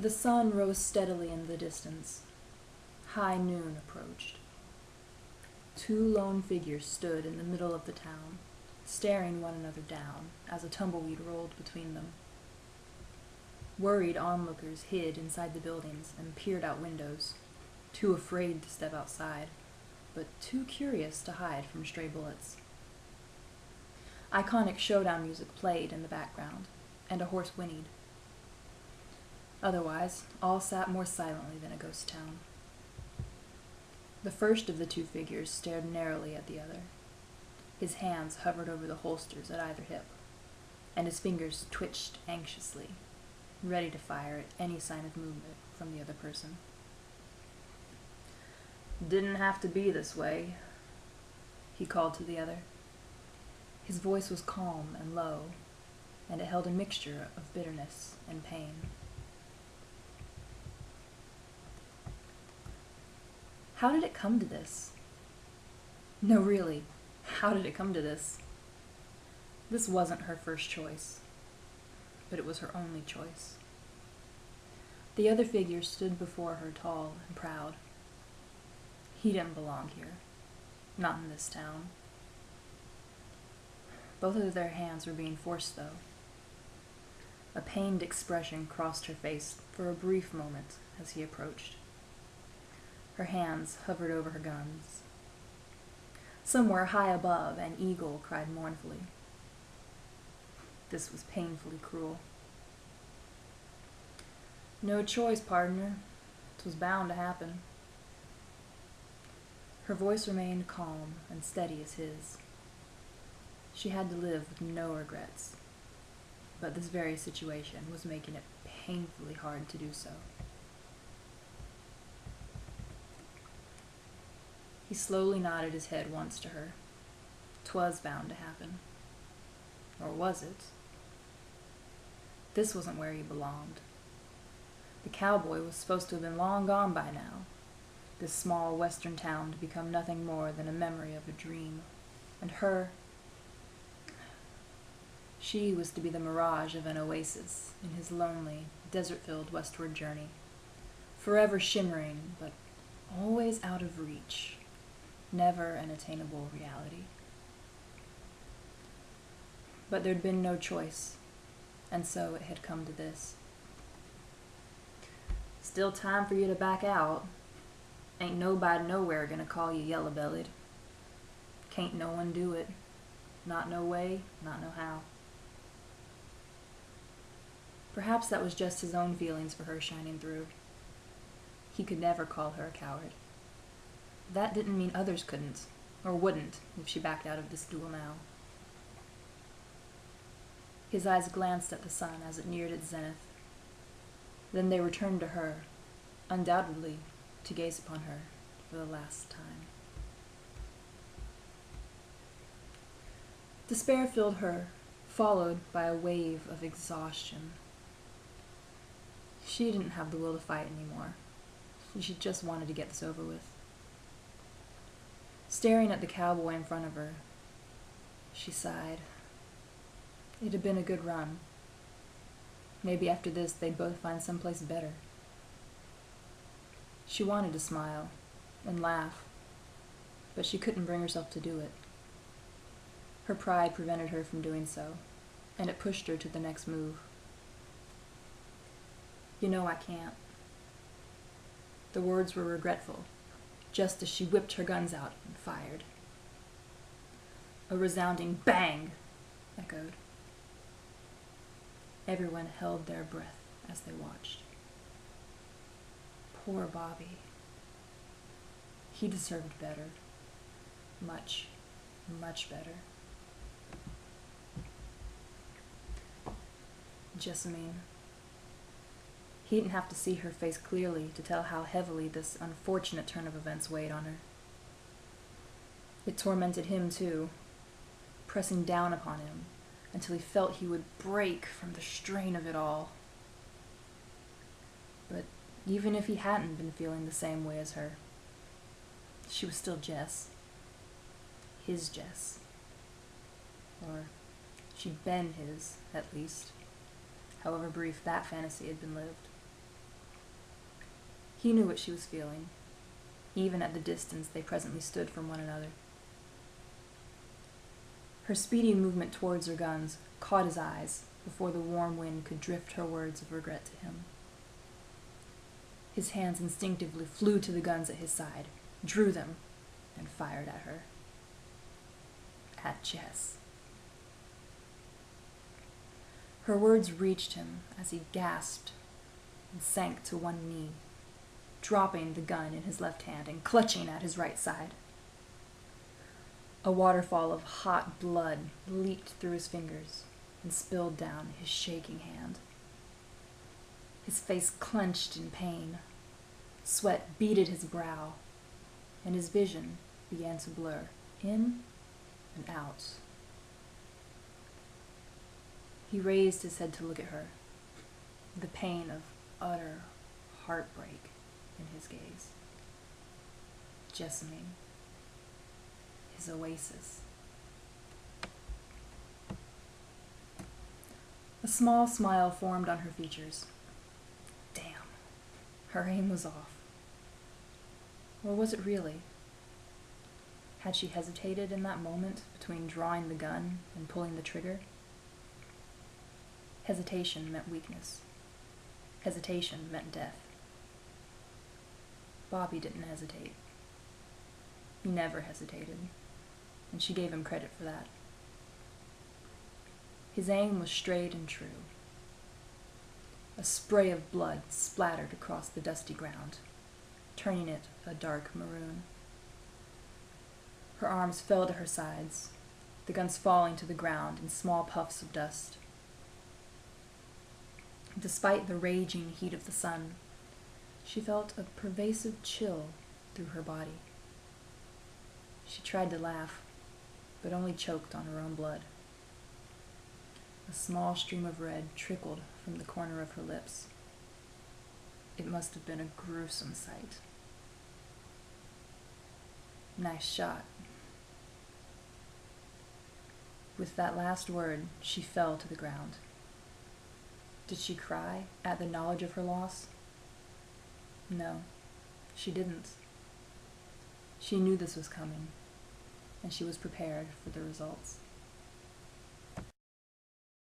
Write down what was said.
The sun rose steadily in the distance. High noon approached. Two lone figures stood in the middle of the town, staring one another down as a tumbleweed rolled between them. Worried onlookers hid inside the buildings and peered out windows, too afraid to step outside, but too curious to hide from stray bullets. Iconic Showdown music played in the background, and a horse whinnied. Otherwise, all sat more silently than a ghost town. The first of the two figures stared narrowly at the other. His hands hovered over the holsters at either hip, and his fingers twitched anxiously, ready to fire at any sign of movement from the other person. "Didn't have to be this way," he called to the other. His voice was calm and low, and it held a mixture of bitterness and pain. How did it come to this? No, really, how did it come to this? This wasn't her first choice, but it was her only choice. The other figure stood before her tall and proud. He didn't belong here, not in this town. Both of their hands were being forced, though. A pained expression crossed her face for a brief moment as he approached. Her hands hovered over her guns. Somewhere high above, an eagle cried mournfully. This was painfully cruel. "No choice, partner. 'Twas bound to happen." Her voice remained calm and steady as his. She had to live with no regrets, but this very situation was making it painfully hard to do so. He slowly nodded his head once to her. 'Twas bound to happen. Or was it? This wasn't where he belonged. The cowboy was supposed to have been long gone by now, this small western town to become nothing more than a memory of a dream. And her, she was to be the mirage of an oasis in his lonely, desert-filled westward journey, forever shimmering, but always out of reach, never an attainable reality. But there'd been no choice, and so it had come to this. "Still time for you to back out. Ain't nobody nowhere gonna call you yellow-bellied. Can't no one do it. Not no way, not no how." Perhaps that was just his own feelings for her shining through. He could never call her a coward. That didn't mean others couldn't, or wouldn't, if she backed out of this duel now. His eyes glanced at the sun as it neared its zenith. Then they returned to her, undoubtedly to gaze upon her for the last time. Despair filled her, followed by a wave of exhaustion. She didn't have the will to fight anymore. She just wanted to get this over with. Staring at the cowboy in front of her, she sighed. It had been a good run. Maybe after this they'd both find someplace better. She wanted to smile and laugh, but she couldn't bring herself to do it. Her pride prevented her from doing so, and it pushed her to the next move. "You know I can't." The words were regretful, just as she whipped her guns out and fired. A resounding bang echoed. Everyone held their breath as they watched. Poor Bobby. He deserved better. Much, much better. Jessamine. He didn't have to see her face clearly to tell how heavily this unfortunate turn of events weighed on her. It tormented him too, pressing down upon him until he felt he would break from the strain of it all. But even if he hadn't been feeling the same way as her, she was still Jess. His Jess. Or she'd been his, at least, however brief that fantasy had been lived. He knew what she was feeling. Even at the distance they presently stood from one another. Her speedy movement towards her guns caught his eyes before the warm wind could drift her words of regret to him. His hands instinctively flew to the guns at his side, drew them, and fired at her. At Jess. Her words reached him as he gasped and sank to one knee, dropping the gun in his left hand and clutching at his right side. A waterfall of hot blood leaped through his fingers and spilled down his shaking hand. His face clenched in pain. Sweat beaded his brow, and his vision began to blur in and out. He raised his head to look at her, the pain of utter heartbreak in his gaze. Jessamine, his oasis. A small smile formed on her features. Damn, her aim was off. Or was it really? Had she hesitated in that moment between drawing the gun and pulling the trigger? Hesitation meant weakness. Hesitation meant death. Bobby didn't hesitate. He never hesitated, and she gave him credit for that. His aim was straight and true. A spray of blood splattered across the dusty ground, turning it a dark maroon. Her arms fell to her sides, the guns falling to the ground in small puffs of dust. Despite the raging heat of the sun, she felt a pervasive chill through her body. She tried to laugh, but only choked on her own blood. A small stream of red trickled from the corner of her lips. It must have been a gruesome sight. Nice shot. With that last word, she fell to the ground. Did she cry at the knowledge of her loss? No, she didn't. She knew this was coming, and she was prepared for the results.